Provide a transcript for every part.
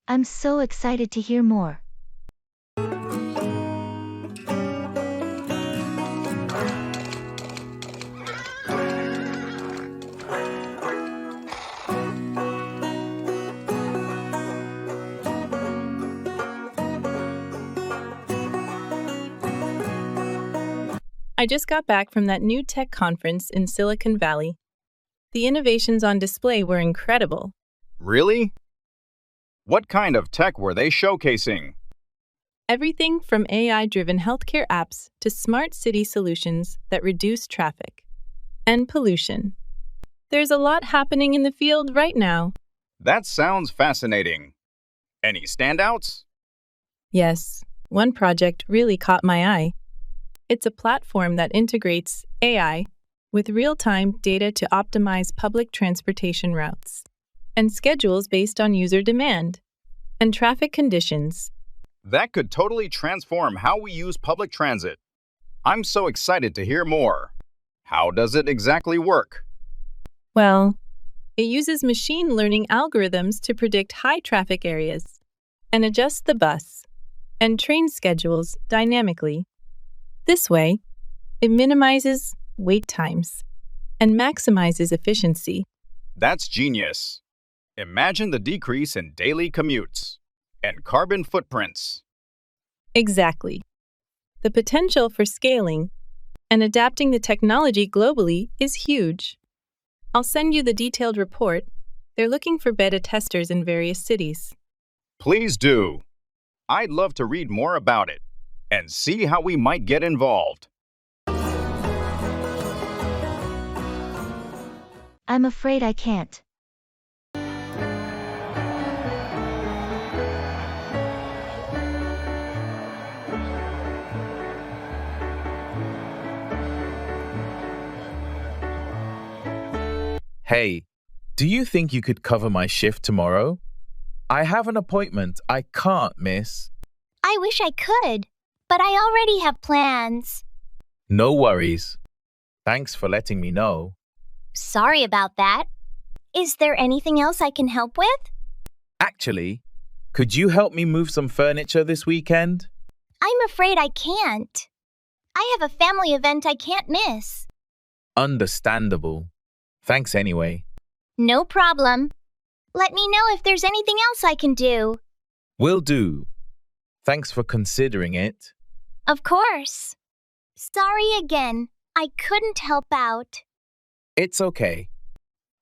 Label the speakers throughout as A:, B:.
A: I'm so excited to hear more.
B: I just got back from that new tech conference in Silicon Valley. The innovations on display were incredible.
C: Really? What kind of tech were they showcasing?
B: Everything from AI-driven healthcare apps to smart city solutions that reduce traffic and pollution. There's a lot happening in the field right now.
C: That sounds fascinating. Any standouts?
B: Yes, one project really caught my eye. It's a platform that integrates AI with real-time data to optimize public transportation routes and schedules based on user demand and traffic conditions.
C: That could totally transform how we use public transit. I'm so excited to hear more. How does it exactly work?
B: Well, it uses machine learning algorithms to predict high traffic areas and adjust the bus and train schedules dynamically. This way, it minimizes wait times and maximizes efficiency.
C: That's genius. Imagine the decrease in daily commutes and carbon footprints.
B: Exactly. The potential for scaling and adapting the technology globally is huge. I'll send you the detailed report. They're looking for beta testers in various cities.
C: Please do. I'd love to read more about it and see how we might get involved.
A: I'm afraid I can't.
D: Hey, do you think you could cover my shift tomorrow? I have an appointment I can't miss.
E: I wish I could, but I already have plans.
D: No worries. Thanks for letting me know.
E: Sorry about that. Is there anything else I can help with?
D: Actually, could you help me move some furniture this weekend?
E: I'm afraid I can't. I have a family event I can't miss.
D: Understandable. Thanks anyway.
E: No problem. Let me know if there's anything else I can do.
D: Will do. Thanks for considering it.
E: Of course. Sorry again. I couldn't help out.
D: It's okay.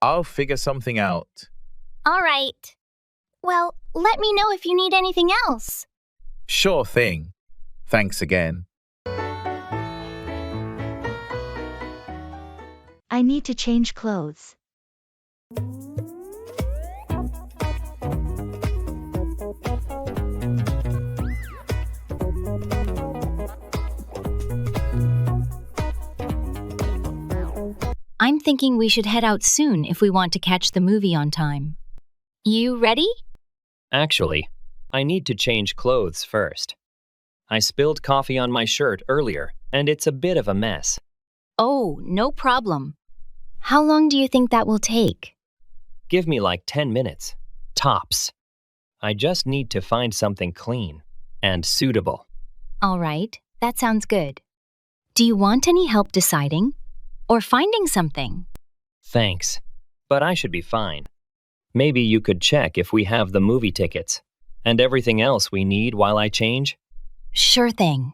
D: I'll figure something out.
E: All right. Well, let me know if you need anything else.
D: Sure thing. Thanks again.
A: I need to change clothes.
F: I'm thinking we should head out soon if we want to catch the movie on time. You ready?
G: Actually, I need to change clothes first. I spilled coffee on my shirt earlier, and it's a bit of a mess.
F: Oh, no problem. How long do you think that will take?
G: Give me like 10 minutes. Tops. I just need to find something clean and suitable.
F: All right, that sounds good. Do you want any help deciding? Or finding something?
G: Thanks, but I should be fine. Maybe you could check if we have the movie tickets and everything else we need while I change?
F: Sure thing.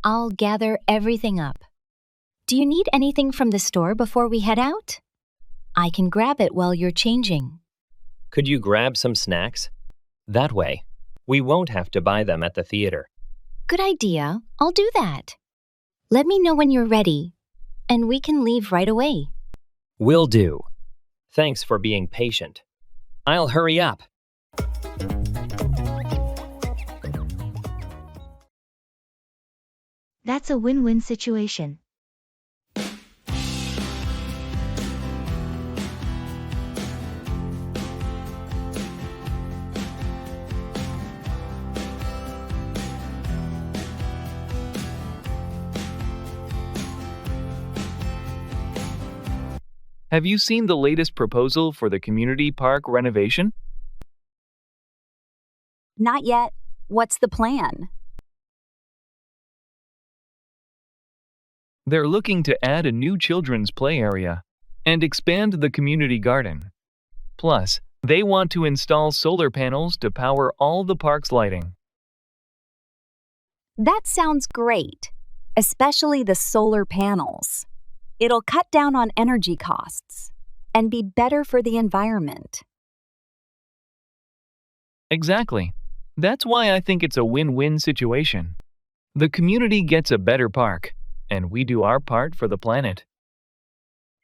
F: I'll gather everything up. Do you need anything from the store before we head out? I can grab it while you're changing.
G: Could you grab some snacks? That way, we won't have to buy them at the theater.
F: Good idea. I'll do that. Let me know when you're ready, and we can leave right away.
G: Will do. Thanks for being patient. I'll hurry up.
A: That's a win-win situation.
H: Have you seen the latest proposal for the community park renovation? Not yet. What's the plan?
I: They're looking to add a new children's play area and expand the community garden. Plus, they want to install solar panels to power all the park's lighting.
H: That sounds great, especially the solar panels. It'll cut down on energy costs and be better for the environment.
I: Exactly. That's why I think it's a win-win situation. The community gets a better park, and we do our part for the planet.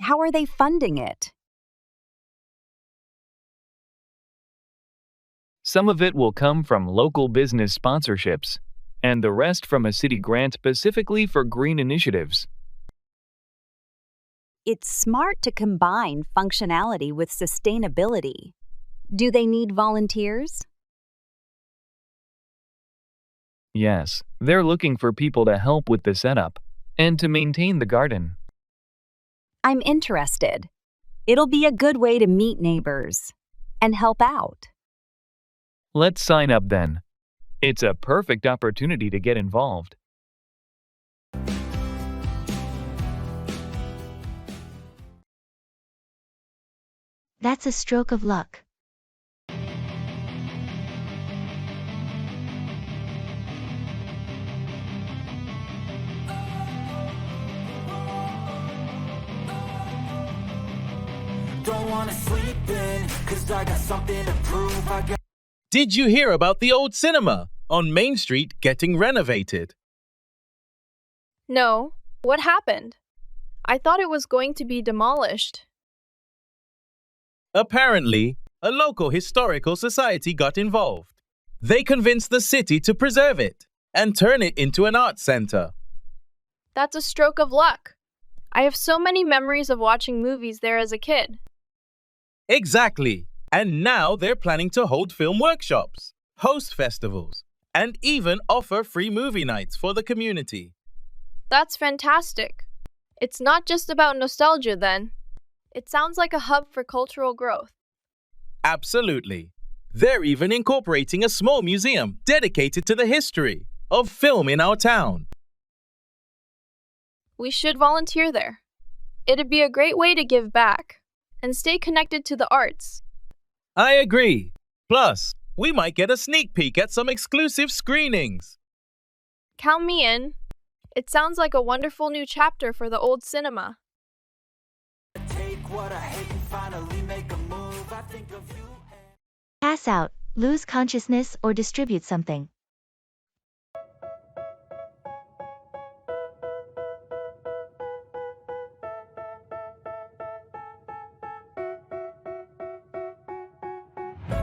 H: How are they funding it?
I: Some of it will come from local business sponsorships, and the rest from a city grant specifically for green initiatives.
H: It's smart to combine functionality with sustainability. Do they need volunteers?
I: Yes, they're looking for people to help with the setup and to maintain the garden.
H: I'm interested. It'll be a good way to meet neighbors and help out.
I: Let's sign up then. It's a perfect opportunity to get involved.
A: That's a stroke of luck.
J: Don't wanna sleep in, 'cause I got something to prove.
D: Did you hear about the old cinema on Main Street getting renovated?
K: No. What happened? I thought it was going to be demolished.
D: Apparently, a local historical society got involved. They convinced the city to preserve it and turn it into an art center.
K: That's a stroke of luck. I have so many memories of watching movies there as a kid.
D: Exactly. And now they're planning to hold film workshops, host festivals, and even offer free movie nights for the community.
K: That's fantastic. It's not just about nostalgia then. It sounds like a hub for cultural growth.
D: Absolutely. They're even incorporating a small museum dedicated to the history of film in our town.
K: We should volunteer there. It'd be a great way to give back and stay connected to the arts.
D: I agree. Plus, we might get a sneak peek at some exclusive screenings.
K: Count me in. It sounds like a wonderful new chapter for the old cinema.
A: Pass out, lose consciousness, or distribute something.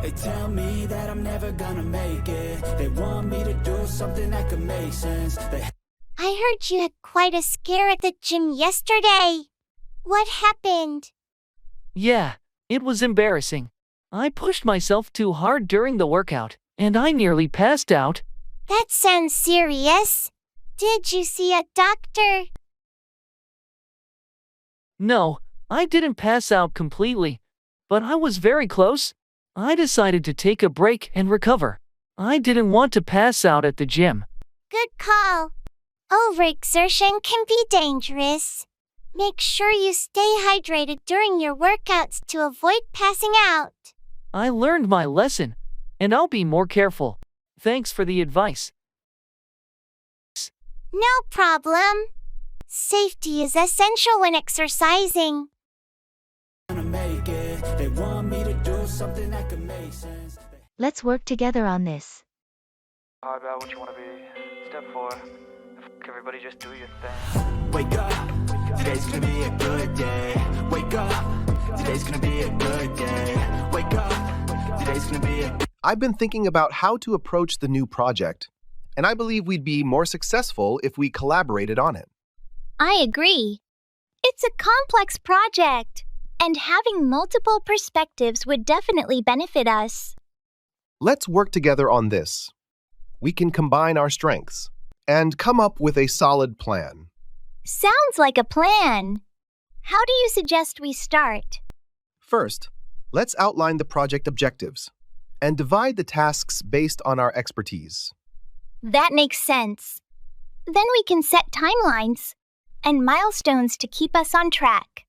J: They tell me that I'm never gonna make it. They want me to do something that could make sense.
E: I heard you had quite a scare at the gym yesterday. What happened?
L: Yeah, it was embarrassing. I pushed myself too hard during the workout, and I nearly passed out.
E: That sounds serious. Did you see a doctor?
L: No, I didn't pass out completely, but I was very close. I decided to take a break and recover. I didn't want to pass out at the gym.
E: Good call. Overexertion can be dangerous. Make sure you stay hydrated during your workouts to avoid passing out.
L: I learned my lesson, and I'll be more careful. Thanks for the advice.
E: No problem. Safety is essential when exercising.
A: Let's work together on this.
M: How about what you want to be? Step 4. Everybody just do your thing.
J: Wake up. Today's gonna be a good day. Wake up. Today's gonna be a good day. Wake up. Today's gonna be a...
N: I've been thinking about how to approach the new project, and I believe we'd be more successful if we collaborated on it.
E: I agree. It's a complex project, and having multiple perspectives would definitely benefit us.
N: Let's work together on this. We can combine our strengths and come up with a solid plan.
E: Sounds like a plan. How do you suggest we start?
N: First, let's outline the project objectives and divide the tasks based on our expertise.
E: That makes sense. Then we can set timelines and milestones to keep us on track.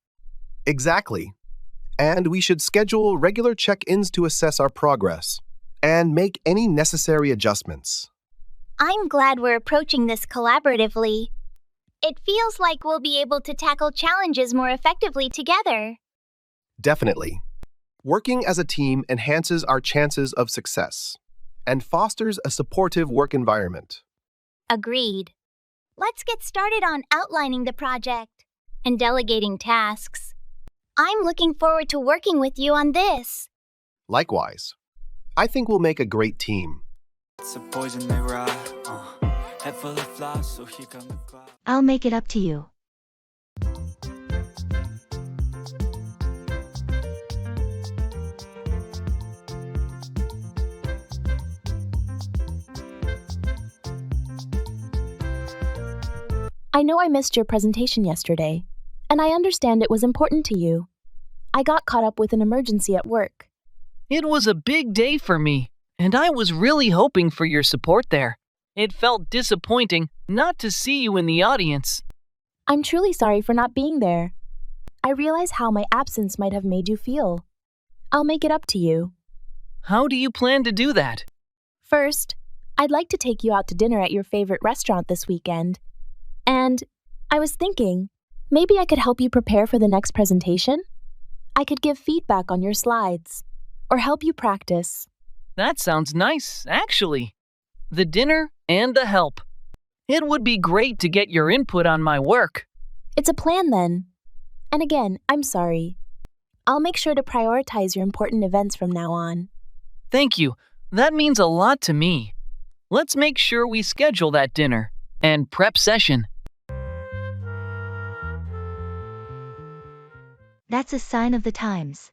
N: Exactly. And we should schedule regular check-ins to assess our progress and make any necessary adjustments.
E: I'm glad we're approaching this collaboratively. It feels like we'll be able to tackle challenges more effectively together.
N: Definitely. Working as a team enhances our chances of success and fosters a supportive work environment.
E: Agreed. Let's get started on outlining the project and delegating tasks. I'm looking forward to working with you on this.
N: Likewise, I think we'll make a great team.
J: It's a poison they ride, head full of flies, so here come the cloud.
A: I'll make it up to you.
O: I know I missed your presentation yesterday, and I understand it was important to you. I got caught up with an emergency at work.
L: It was a big day for me, and I was really hoping for your support there. It felt disappointing not to see you in the audience.
O: I'm truly sorry for not being there. I realize how my absence might have made you feel. I'll make it up to you.
L: How do you plan to do that?
O: First, I'd like to take you out to dinner at your favorite restaurant this weekend. And I was thinking, maybe I could help you prepare for the next presentation? I could give feedback on your slides, or help you practice.
L: That sounds nice, actually. The dinner and the help. It would be great to get your input on my work.
O: It's a plan then. And again, I'm sorry. I'll make sure to prioritize your important events from now on.
L: Thank you. That means a lot to me. Let's make sure we schedule that dinner and prep session.
A: That's a sign of the times.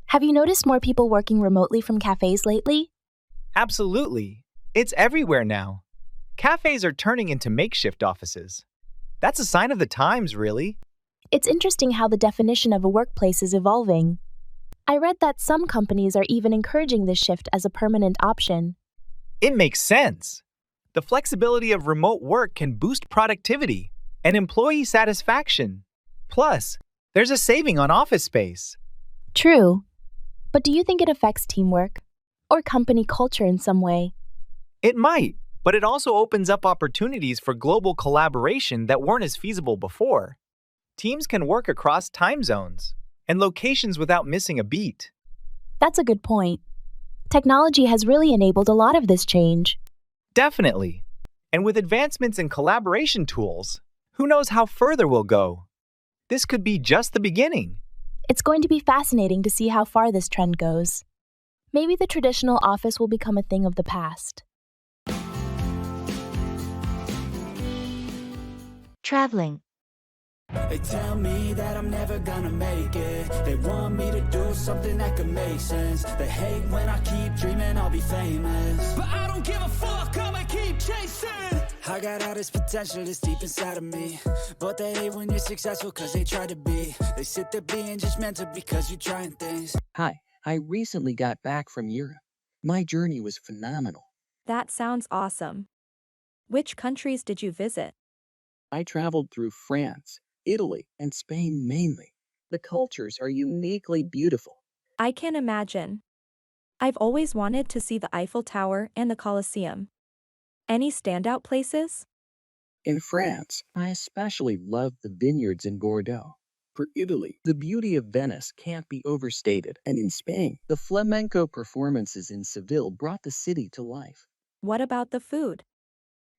O: Have you noticed more people working remotely from cafes lately?
P: Absolutely. It's everywhere now. Cafes are turning into makeshift offices. That's a sign of the times, really.
O: It's interesting how the definition of a workplace is evolving. I read that some companies are even encouraging this shift as a permanent option.
P: It makes sense. The flexibility of remote work can boost productivity and employee satisfaction. Plus, there's a saving on office space.
O: True. But do you think it affects teamwork or company culture in some way?
P: It might, but it also opens up opportunities for global collaboration that weren't as feasible before. Teams can work across time zones and locations without missing a beat.
O: That's a good point. Technology has really enabled a lot of this change.
P: Definitely. And with advancements in collaboration tools, who knows how further we'll go? This could be just the beginning.
O: It's going to be fascinating to see how far this trend goes. Maybe the traditional office will become a thing of the past.
A: Traveling.
J: They tell me that I'm never gonna make it. They want me to do something that could make sense. They hate when I keep dreaming I'll be famous, but I don't give a fuck, I'ma keep chasing. I got all this potential that's deep inside of me, but they hate when you're successful cause they try to be. They sit there being judgmental because you're trying things.
Q: Hi, I recently got back from Europe. My journey was phenomenal.
R: That sounds awesome. Which countries did you visit?
Q: I traveled through France, Italy, and Spain mainly. The cultures are uniquely beautiful.
R: I can imagine. I've always wanted to see the Eiffel Tower and the Colosseum. Any standout places?
Q: In France, I especially loved the vineyards in Bordeaux. For Italy, the beauty of Venice can't be overstated. And in Spain, the flamenco performances in Seville brought the city to life.
R: What about the food?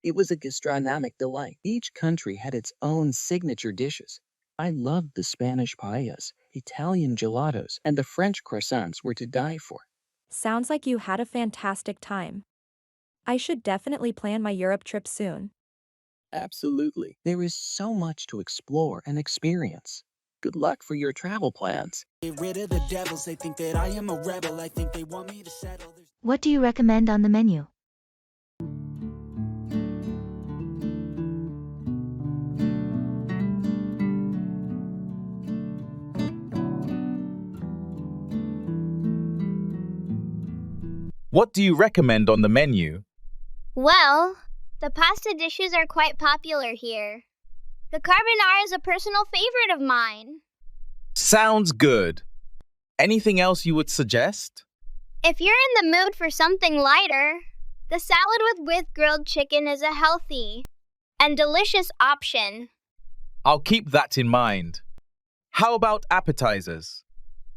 Q: It was a gastronomic delight. Each country had its own signature dishes. I loved the Spanish paellas, Italian gelatos, and the French croissants were to die for.
R: Sounds like you had a fantastic time. I should definitely plan my Europe trip soon.
Q: Absolutely. There is so much to explore and experience. Good luck for your travel plans.
J: Get rid of the devils, they think that I am a rebel. I think they want me to settle.
A: What do you recommend on the menu?
D: What do you recommend on the menu?
E: Well, the pasta dishes are quite popular here. The carbonara is a personal favorite of mine.
D: Sounds good. Anything else you would suggest?
E: If you're in the mood for something lighter, the salad with grilled chicken is a healthy and delicious option.
D: I'll keep that in mind. How about appetizers?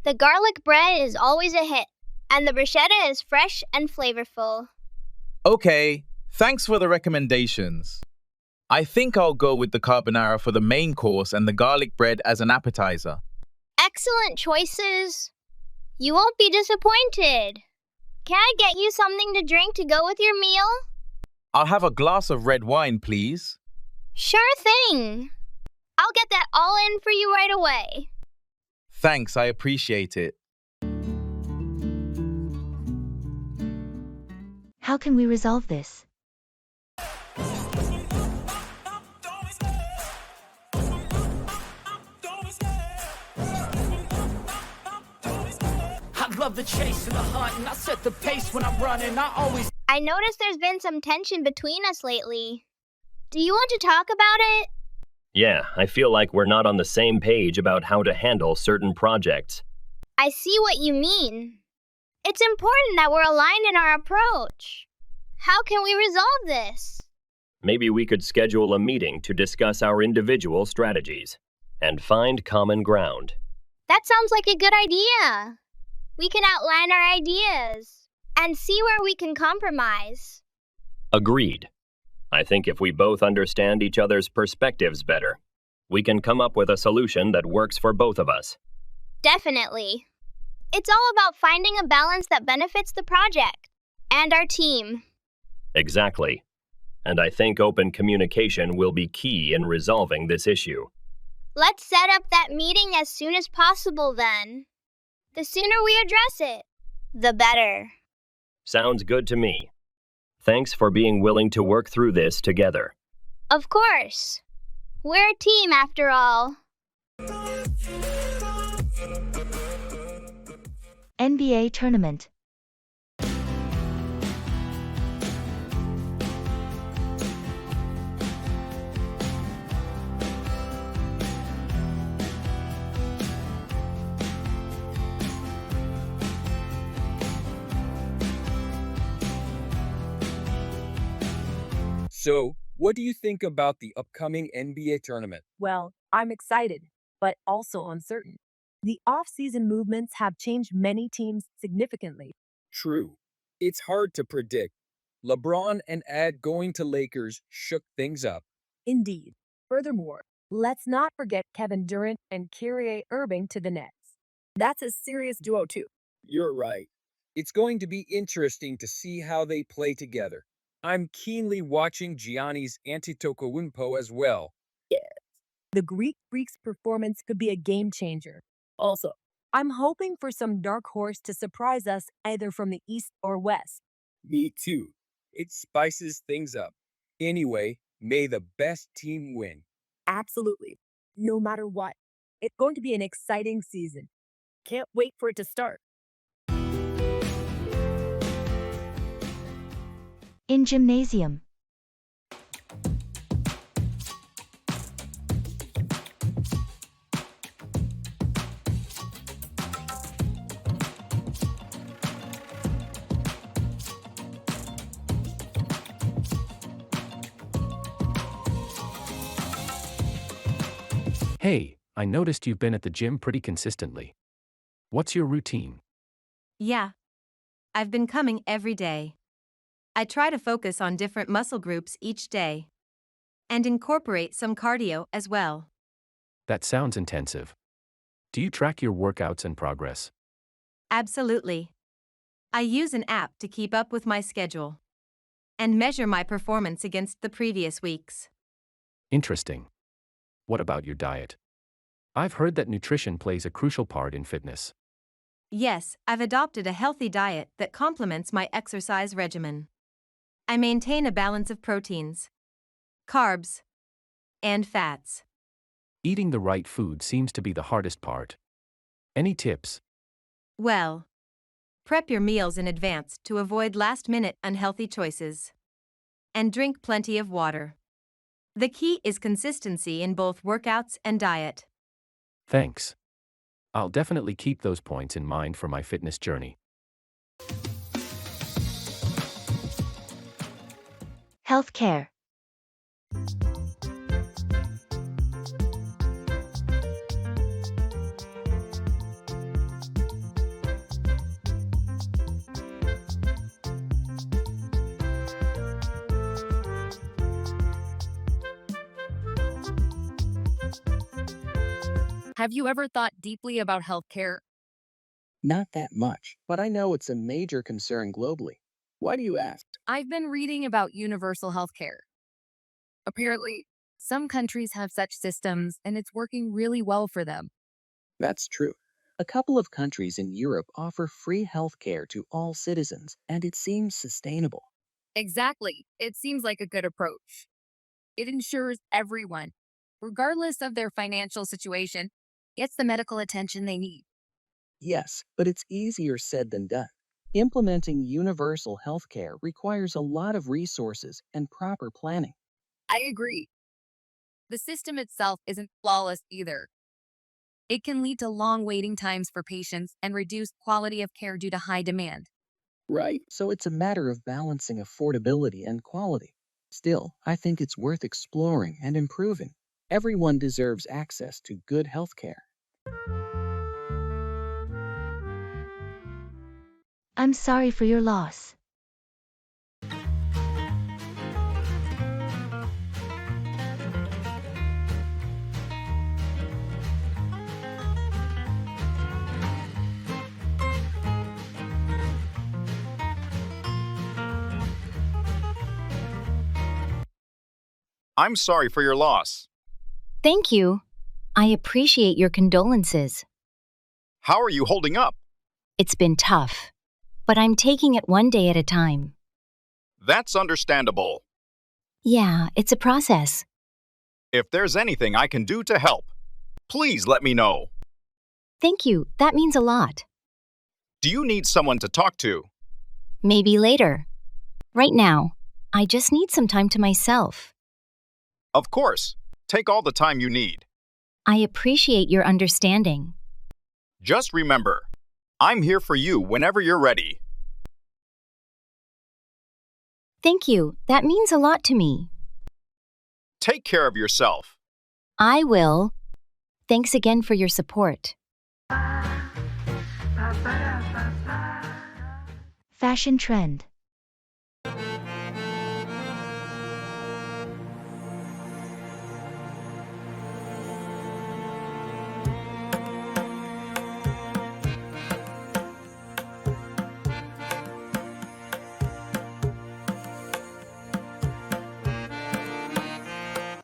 E: The garlic bread is always a hit, and the bruschetta is fresh and flavorful.
D: Okay, thanks for the recommendations. I think I'll go with the carbonara for the main course and the garlic bread as an appetizer.
E: Excellent choices. You won't be disappointed. Can I get you something to drink to go with your meal?
D: I'll have a glass of red wine, please.
E: Sure thing. I'll get that all in for you right away.
D: Thanks, I appreciate it.
A: How can we resolve this?
J: I love the chase and the hunt, and I set the pace when I'm running.
E: I noticed there's been some tension between us lately. Do you want to talk about it?
G: Yeah, I feel like we're not on the same page about how to handle certain projects.
E: I see what you mean. It's important that we're aligned in our approach. How can we resolve this?
G: Maybe we could schedule a meeting to discuss our individual strategies and find common ground.
E: That sounds like a good idea. We can outline our ideas and see where we can compromise.
G: Agreed. I think if we both understand each other's perspectives better, we can come up with a solution that works for both of us.
E: Definitely. It's all about finding a balance that benefits the project and our team.
G: Exactly. And I think open communication will be key in resolving this issue.
E: Let's set up that meeting as soon as possible then. The sooner we address it, the better.
G: Sounds good to me. Thanks for being willing to work through this together.
E: Of course. We're a team after all.
A: NBA tournament.
S: So, what do you think about the upcoming NBA tournament?
T: Well, I'm excited, but also uncertain. The off-season movements have changed many teams significantly.
S: True. It's hard to predict. LeBron and Ad going to Lakers shook things up.
T: Indeed. Furthermore, let's not forget Kevin Durant and Kyrie Irving to the Nets. That's a serious duo too.
S: You're right. It's going to be interesting to see how they play together. I'm keenly watching Giannis Antetokounmpo as well.
T: Yes. The Greek Freak's performance could be a game changer. Also, I'm hoping for some dark horse to surprise us either from the East or West.
S: Me too. It spices things up. Anyway, may the best team win.
T: Absolutely. No matter what. It's going to be an exciting season. Can't wait for it to start.
A: In gymnasium.
U: Hey, I noticed you've been at the gym pretty consistently. What's your routine?
V: Yeah. I've been coming every day. I try to focus on different muscle groups each day and incorporate some cardio as well.
U: That sounds intensive. Do you track your workouts and progress?
V: Absolutely. I use an app to keep up with my schedule and measure my performance against the previous weeks.
U: Interesting. What about your diet? I've heard that nutrition plays a crucial part in fitness.
V: Yes, I've adopted a healthy diet that complements my exercise regimen. I maintain a balance of proteins, carbs, and fats.
U: Eating the right food seems to be the hardest part. Any tips?
V: Well, prep your meals in advance to avoid last-minute unhealthy choices. And drink plenty of water. The key is consistency in both workouts and diet.
U: Thanks. I'll definitely keep those points in mind for my fitness journey.
A: Healthcare.
T: Have you ever thought deeply about healthcare?
Q: Not that much, but I know it's a major concern globally. Why do you ask?
T: I've been reading about universal healthcare. Apparently, some countries have such systems and it's working really well for them.
Q: That's true. A couple of countries in Europe offer free healthcare to all citizens, and it seems sustainable.
T: Exactly. It seems like a good approach. It ensures everyone, regardless of their financial situation, gets the medical attention they need.
Q: Yes, but it's easier said than done. Implementing universal healthcare requires a lot of resources and proper planning.
T: I agree. The system itself isn't flawless either. It can lead to long waiting times for patients and reduced quality of care due to high demand.
Q: Right. So it's a matter of balancing affordability and quality. Still, I think it's worth exploring and improving. Everyone deserves access to good healthcare.
A: I'm sorry for your loss.
B: I'm sorry for your loss.
F: Thank you. I appreciate your condolences.
B: How are you holding up?
F: It's been tough, but I'm taking it one day at a time.
B: That's understandable.
F: Yeah, it's a process.
B: If there's anything I can do to help, please let me know.
F: Thank you. That means a lot.
B: Do you need someone to talk to?
F: Maybe later. Right now, I just need some time to myself.
B: Of course. Take all the time you need.
F: I appreciate your understanding.
B: Just remember, I'm here for you whenever you're ready.
F: Thank you. That means a lot to me.
B: Take care of yourself.
F: I will. Thanks again for your support.
A: Fashion trend.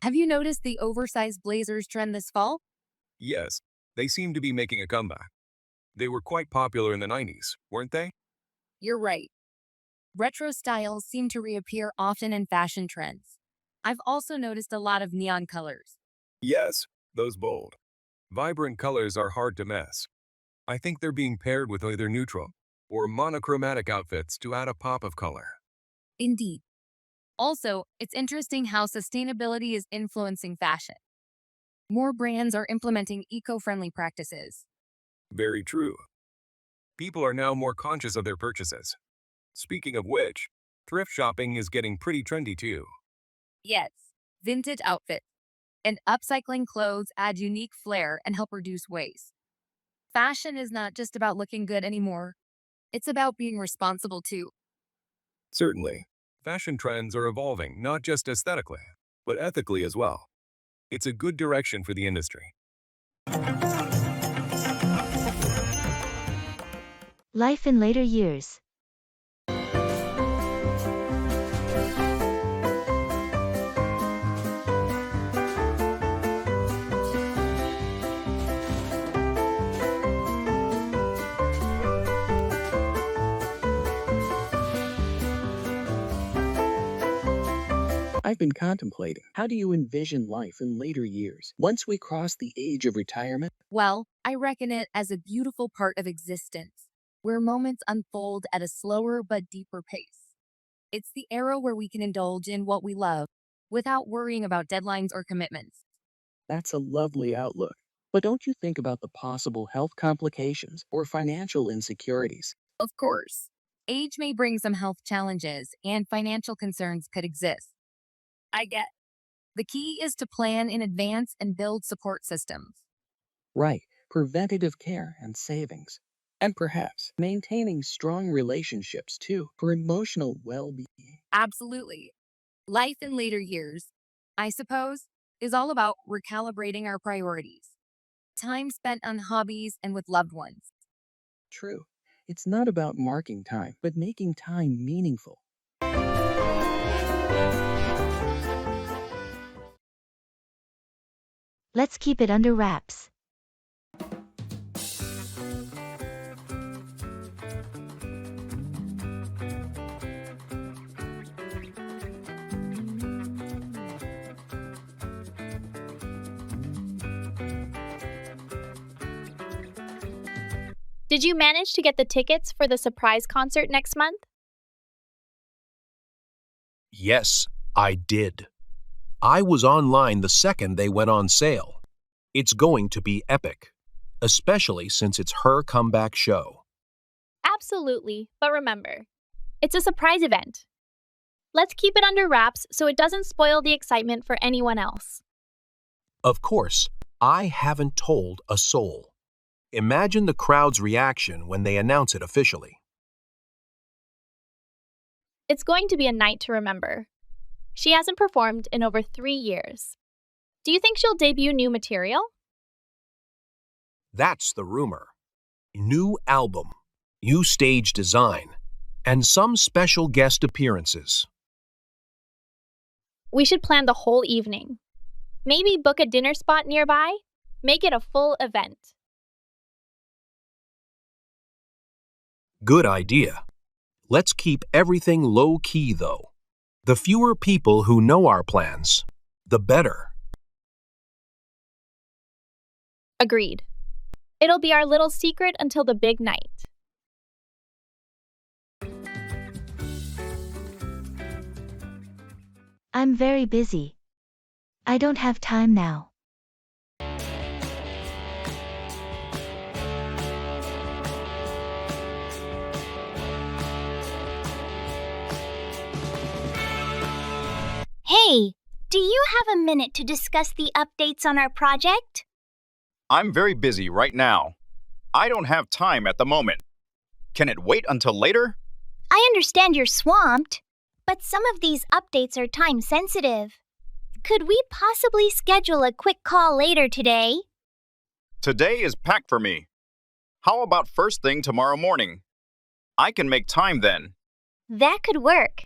T: Have you noticed the oversized blazers trend this fall?
S: Yes, they seem to be making a comeback. They were quite popular in the 90s, weren't they?
T: You're right. Retro styles seem to reappear often in fashion trends. I've also noticed a lot of neon colors.
S: Yes, those bold, vibrant colors are hard to miss. I think they're being paired with either neutral or monochromatic outfits to add a pop of color.
T: Indeed. Also, it's interesting how sustainability is influencing fashion. More brands are implementing eco-friendly practices.
S: Very true. People are now more conscious of their purchases. Speaking of which, thrift shopping is getting pretty trendy too.
T: Yes, vintage outfits and upcycling clothes add unique flair and help reduce waste. Fashion is not just about looking good anymore. It's about being responsible too.
S: Certainly, fashion trends are evolving not just aesthetically, but ethically as well. It's a good direction for the industry.
A: Life in later years.
Q: I've been contemplating. How do you envision life in later years, once we cross the age of retirement?
T: Well, I reckon it as a beautiful part of existence, where moments unfold at a slower but deeper pace. It's the era where we can indulge in what we love without worrying about deadlines or commitments.
Q: That's a lovely outlook. But don't you think about the possible health complications or financial insecurities?
T: Of course, age may bring some health challenges and financial concerns could exist. I get. The key is to plan in advance and build support systems.
Q: Right, preventative care and savings. And perhaps maintaining strong relationships too for emotional well being.
T: Absolutely. Life in later years, I suppose, is all about recalibrating our priorities. Time spent on hobbies and with loved ones.
Q: True. It's not about marking time, but making time meaningful.
A: Let's keep it under wraps.
C: Did you manage to get the tickets for the surprise concert next month?
H: Yes, I did. I was online the second they went on sale. It's going to be epic, especially since it's her comeback show.
C: Absolutely, but remember, it's a surprise event. Let's keep it under wraps so it doesn't spoil the excitement for anyone else.
H: Of course, I haven't told a soul. Imagine the crowd's reaction when they announce it officially.
C: It's going to be a night to remember. She hasn't performed in over 3 years. Do you think she'll debut new material?
H: That's the rumor. New album, new stage design, and some special guest appearances.
C: We should plan the whole evening. Maybe book a dinner spot nearby. Make it a full event.
H: Good idea. Let's keep everything low-key, though. The fewer people who know our plans, the better.
C: Agreed. It'll be our little secret until the big night.
A: I'm very busy. I don't have time now.
E: Hey, do you have a minute to discuss the updates on our project?
B: I'm very busy right now. I don't have time at the moment. Can it wait until later?
E: I understand you're swamped, but some of these updates are time sensitive. Could we possibly schedule a quick call later today?
B: Today is packed for me. How about first thing tomorrow morning? I can make time then.
E: That could work.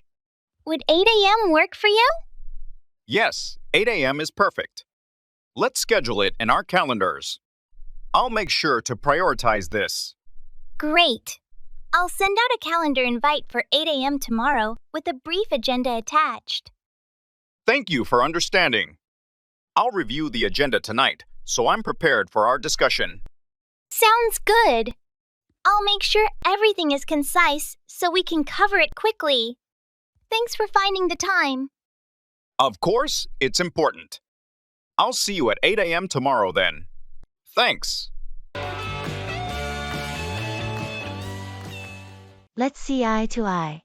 E: Would 8 a.m. work for you?
B: Yes, 8 a.m. is perfect. Let's schedule it in our calendars. I'll make sure to prioritize this.
E: Great. I'll send out a calendar invite for 8 a.m. tomorrow with a brief agenda attached.
B: Thank you for understanding. I'll review the agenda tonight, so I'm prepared for our discussion.
E: Sounds good. I'll make sure everything is concise so we can cover it quickly. Thanks for finding the time.
B: Of course, it's important. I'll see you at 8 a.m. tomorrow then. Thanks.
A: Let's see eye to eye.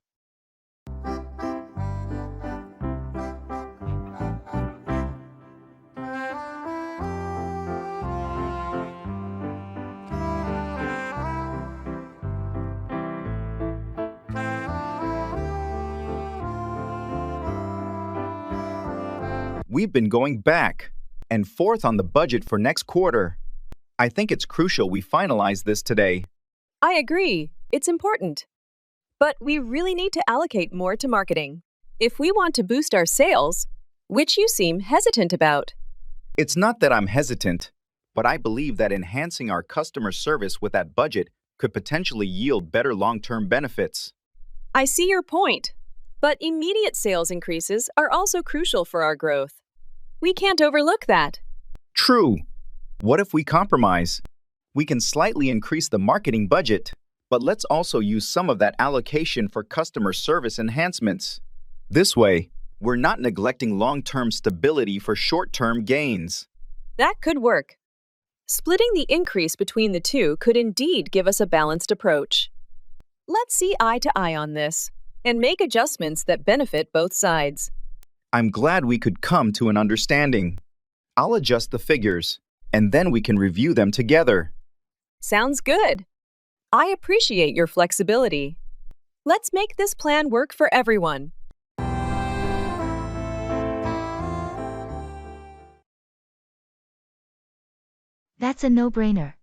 B: We've been going back and forth on the budget for next quarter. I think it's crucial we finalize this today.
W: I agree. It's important. But we really need to allocate more to marketing if we want to boost our sales, which you seem hesitant about.
B: It's not that I'm hesitant, but I believe that enhancing our customer service with that budget could potentially yield better long-term benefits.
W: I see your point. But immediate sales increases are also crucial for our growth. We can't overlook that.
B: True. What if we compromise? We can slightly increase the marketing budget, but let's also use some of that allocation for customer service enhancements. This way, we're not neglecting long-term stability for short-term gains.
W: That could work. Splitting the increase between the two could indeed give us a balanced approach. Let's see eye to eye on this and make adjustments that benefit both sides.
B: I'm glad we could come to an understanding. I'll adjust the figures, and then we can review them together.
W: Sounds good. I appreciate your flexibility. Let's make this plan work for everyone.
A: That's a no-brainer.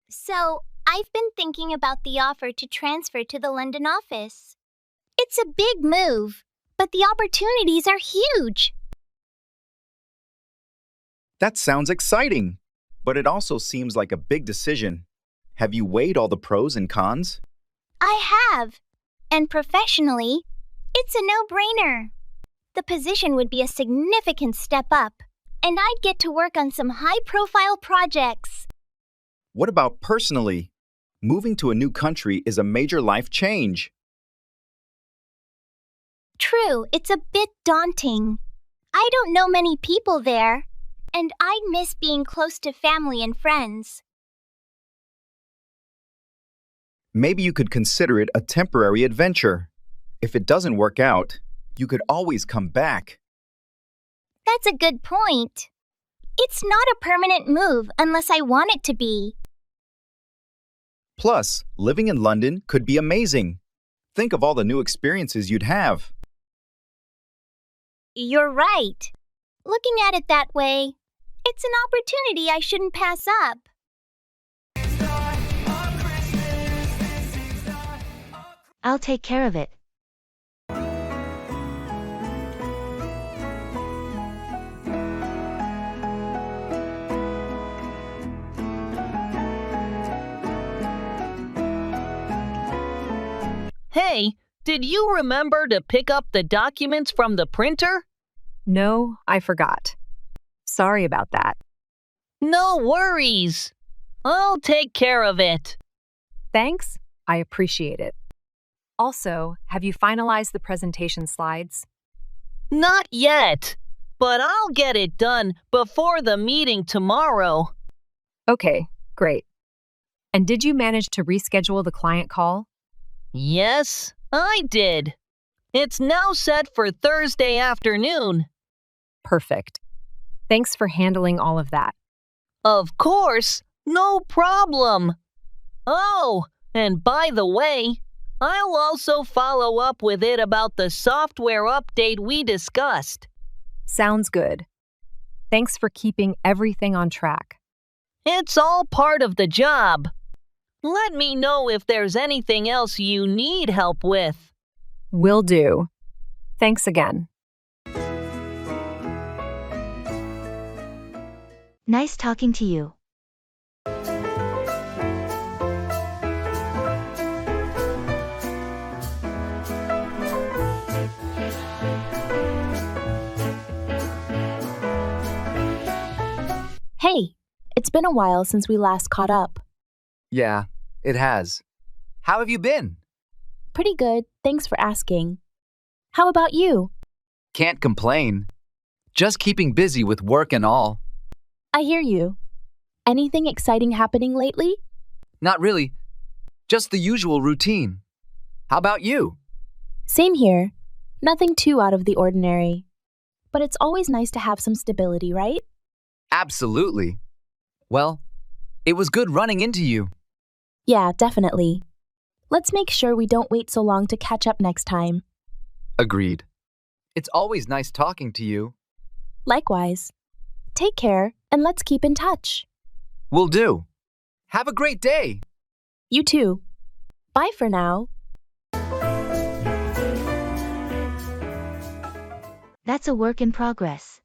E: So, I've been thinking about the offer to transfer to the London office. It's a big move, but the opportunities are huge.
B: That sounds exciting, but it also seems like a big decision. Have you weighed all the pros and cons?
E: I have. And professionally, it's a no-brainer. The position would be a significant step up, and I'd get to work on some high-profile projects.
B: What about personally? Moving to a new country is a major life change.
E: True, it's a bit daunting. I don't know many people there, and I'd miss being close to family and friends.
B: Maybe you could consider it a temporary adventure. If it doesn't work out, you could always come back.
E: That's a good point. It's not a permanent move unless I want it to be.
B: Plus, living in London could be amazing. Think of all the new experiences you'd have.
E: You're right. Looking at it that way, it's an opportunity I shouldn't pass up.
A: I'll take care of it.
I: Hey, did you remember to pick up the documents from the printer?
W: No, I forgot. Sorry about that.
I: No worries. I'll take care of it.
W: Thanks. I appreciate it. Also, have you finalized the presentation slides?
I: Not yet, but I'll get it done before the meeting tomorrow.
W: Okay, great. And did you manage to reschedule the client call?
I: Yes, I did. It's now set for Thursday afternoon.
W: Perfect. Thanks for handling all of that.
I: Of course, no problem. Oh, and by the way, I'll also follow up with it about the software update we discussed.
W: Sounds good. Thanks for keeping everything on track.
I: It's all part of the job. Let me know if there's anything else you need help with.
W: Will do. Thanks again.
A: Nice talking to you.
O: Hey, it's been a while since we last caught up.
P: Yeah, it has. How have you been?
O: Pretty good, thanks for asking. How about you?
P: Can't complain. Just keeping busy with work and all.
O: I hear you. Anything exciting happening lately?
P: Not really. Just the usual routine. How about you?
O: Same here. Nothing too out of the ordinary. But it's always nice to have some stability, right?
P: Absolutely. Well, it was good running into you.
O: Yeah, definitely. Let's make sure we don't wait so long to catch up next time.
P: Agreed. It's always nice talking to you.
O: Likewise. Take care, and let's keep in touch.
P: Will do. Have a great day.
O: You too. Bye for now.
A: That's a work in progress.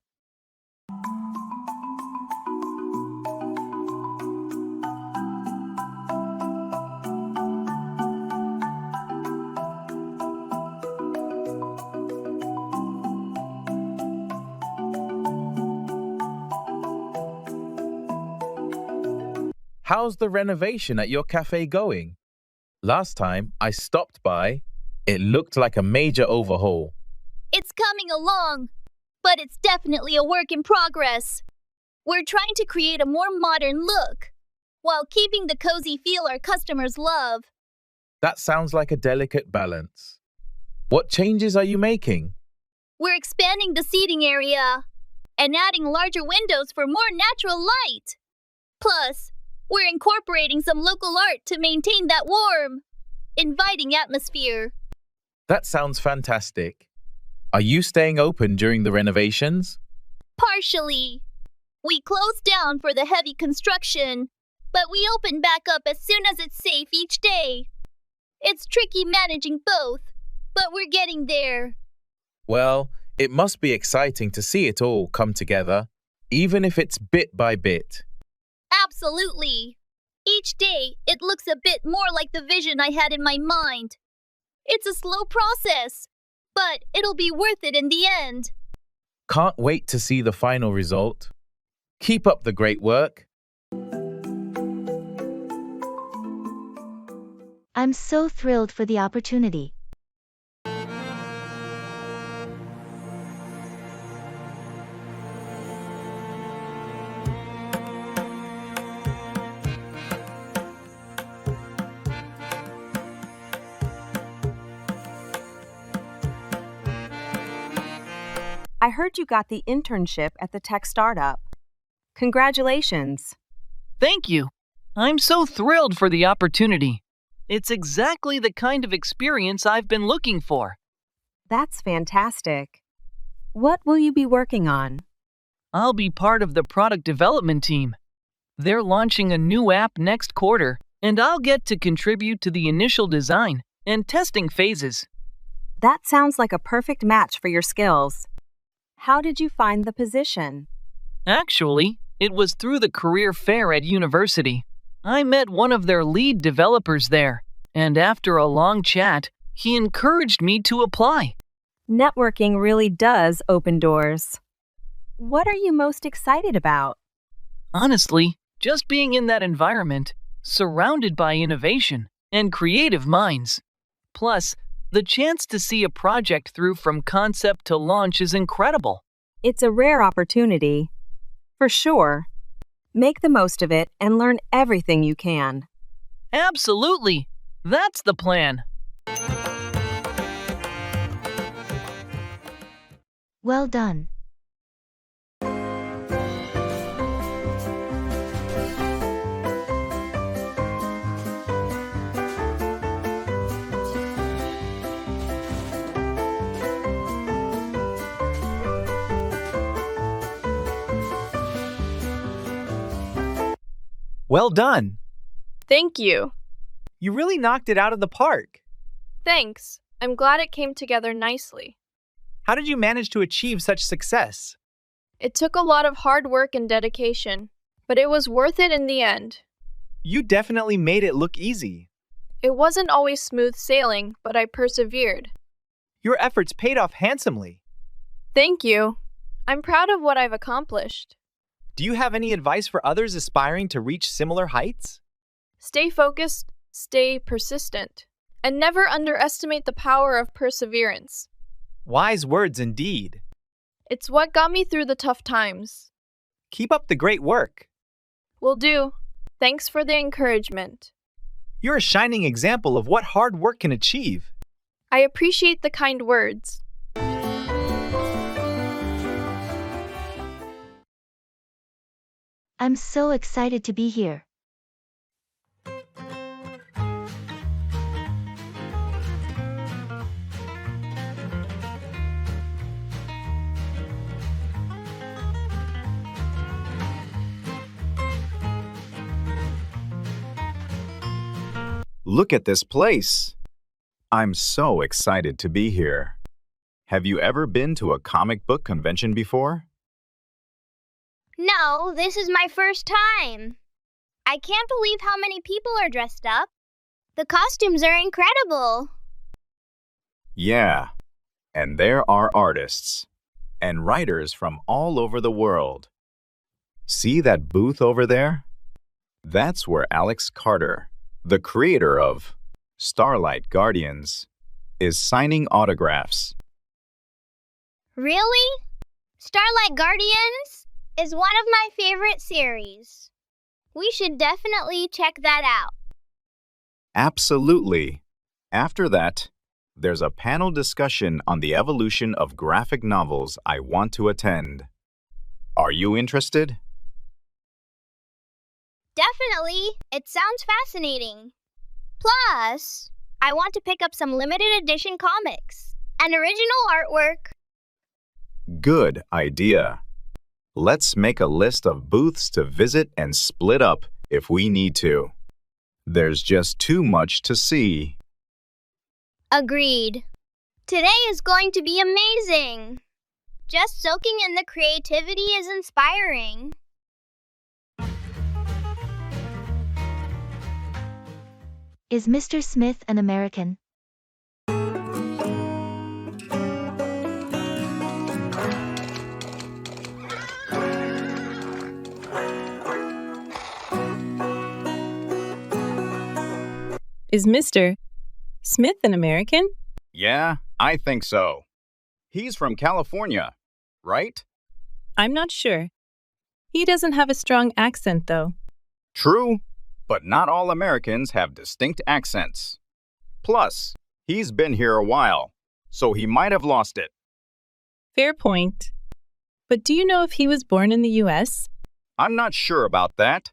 D: How's the renovation at your cafe going? Last time I stopped by, it looked like a major overhaul.
E: It's coming along, but it's definitely a work in progress. We're trying to create a more modern look, while keeping the cozy feel our customers love.
D: That sounds like a delicate balance. What changes are you making?
E: We're expanding the seating area and adding larger windows for more natural light. Plus, we're incorporating some local art to maintain that warm, inviting atmosphere.
D: That sounds fantastic. Are you staying open during the renovations?
E: Partially. We closed down for the heavy construction, but we open back up as soon as it's safe each day. It's tricky managing both, but we're getting there.
D: Well, it must be exciting to see it all come together, even if it's bit by bit.
E: Absolutely. Each day, it looks a bit more like the vision I had in my mind. It's a slow process, but it'll be worth it in the end.
D: Can't wait to see the final result. Keep up the great work.
A: I'm so thrilled for the opportunity.
W: I heard you got the internship at the tech startup. Congratulations.
L: Thank you. I'm so thrilled for the opportunity. It's exactly the kind of experience I've been looking for.
W: That's fantastic. What will you be working on?
L: I'll be part of the product development team. They're launching a new app next quarter, and I'll get to contribute to the initial design and testing phases.
W: That sounds like a perfect match for your skills. How did you find the position?
L: Actually, it was through the career fair at university. I met one of their lead developers there, and after a long chat, he encouraged me to apply.
W: Networking really does open doors. What are you most excited about?
L: Honestly, just being in that environment, surrounded by innovation and creative minds. Plus, the chance to see a project through from concept to launch is incredible.
W: It's a rare opportunity. For sure. Make the most of it and learn everything you can.
L: Absolutely. That's the plan.
A: Well done.
P: Well done.
K: Thank you.
P: You really knocked it out of the park.
K: Thanks. I'm glad it came together nicely.
P: How did you manage to achieve such success?
K: It took a lot of hard work and dedication, but it was worth it in the end.
P: You definitely made it look easy.
K: It wasn't always smooth sailing, but I persevered.
P: Your efforts paid off handsomely.
K: Thank you. I'm proud of what I've accomplished.
P: Do you have any advice for others aspiring to reach similar heights?
K: Stay focused, stay persistent, and never underestimate the power of perseverance.
P: Wise words indeed.
K: It's what got me through the tough times.
P: Keep up the great work.
K: Will do. Thanks for the encouragement.
P: You're a shining example of what hard work can achieve.
K: I appreciate the kind words.
A: I'm so excited to be here.
B: Look at this place. I'm so excited to be here. Have you ever been to a comic book convention before?
E: No, this is my first time. I can't believe how many people are dressed up. The costumes are incredible.
B: Yeah, and there are artists and writers from all over the world. See that booth over there? That's where Alex Carter, the creator of Starlight Guardians, is signing autographs.
E: Really? Starlight Guardians is one of my favorite series. We should definitely check that out.
B: Absolutely. After that, there's a panel discussion on the evolution of graphic novels I want to attend. Are you interested?
E: Definitely. It sounds fascinating. Plus, I want to pick up some limited edition comics and original artwork.
B: Good idea. Let's make a list of booths to visit and split up if we need to. There's just too much to see.
E: Agreed. Today is going to be amazing. Just soaking in the creativity is inspiring.
A: Is Mr. Smith an American?
M: Is Mr. Smith an American?
B: Yeah, I think so. He's from California, right?
M: I'm not sure. He doesn't have a strong accent, though.
B: True, but not all Americans have distinct accents. Plus, he's been here a while, so he might have lost it.
M: Fair point. But do you know if he was born in the U.S.?
B: I'm not sure about that.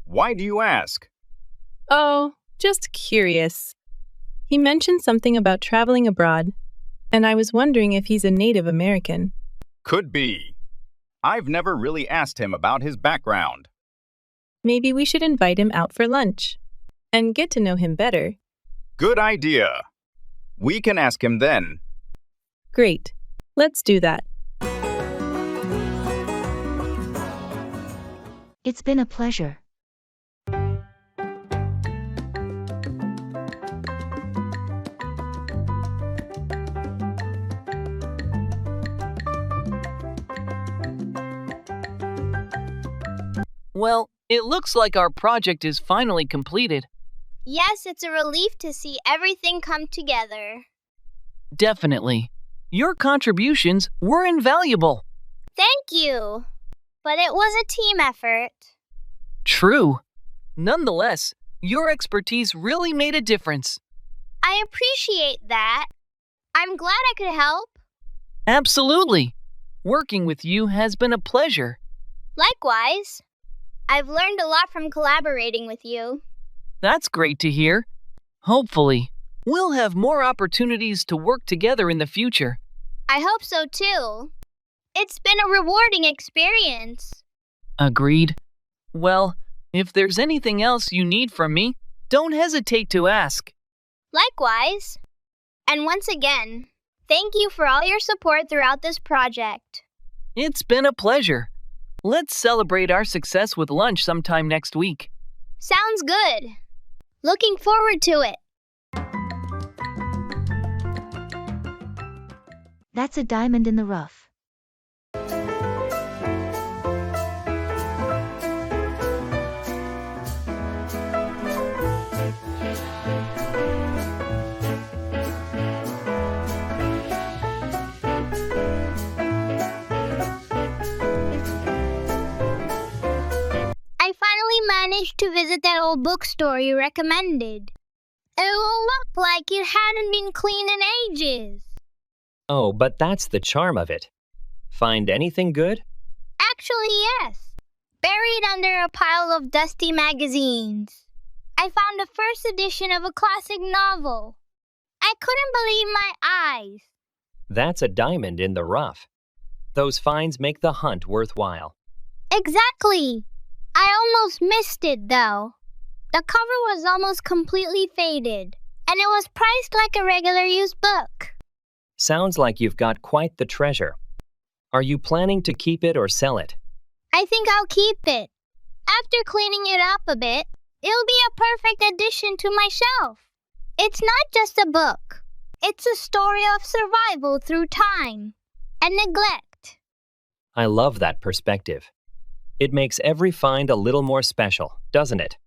B: Why do you ask?
M: Oh, just curious. He mentioned something about traveling abroad, and I was wondering if he's a Native American.
B: Could be. I've never really asked him about his background.
M: Maybe we should invite him out for lunch and get to know him better.
B: Good idea. We can ask him then.
M: Great. Let's do that.
A: It's been a pleasure.
L: Well, it looks like our project is finally completed.
E: Yes, it's a relief to see everything come together.
L: Definitely. Your contributions were invaluable.
E: Thank you. But it was a team effort.
L: True. Nonetheless, your expertise really made a difference.
E: I appreciate that. I'm glad I could help.
L: Absolutely. Working with you has been a pleasure.
E: Likewise. I've learned a lot from collaborating with you.
L: That's great to hear. Hopefully, we'll have more opportunities to work together in the future.
E: I hope so too. It's been a rewarding experience.
L: Agreed. Well, if there's anything else you need from me, don't hesitate to ask.
E: Likewise. And once again, thank you for all your support throughout this project.
L: It's been a pleasure. Let's celebrate our success with lunch sometime next week.
E: Sounds good. Looking forward to it.
A: That's a diamond in the rough.
E: Managed to visit that old bookstore you recommended. It looked like it hadn't been cleaned in ages.
G: Oh, but that's the charm of it. Find anything good?
E: Actually, yes. Buried under a pile of dusty magazines, I found a first edition of a classic novel. I couldn't believe my eyes.
G: That's a diamond in the rough. Those finds make the hunt worthwhile.
E: Exactly. I almost missed it, though. The cover was almost completely faded, and it was priced like a regular used book.
G: Sounds like you've got quite the treasure. Are you planning to keep it or sell it?
E: I think I'll keep it. After cleaning it up a bit, it'll be a perfect addition to my shelf. It's not just a book. It's a story of survival through time and neglect.
G: I love that perspective. It makes every find a little more special, doesn't it?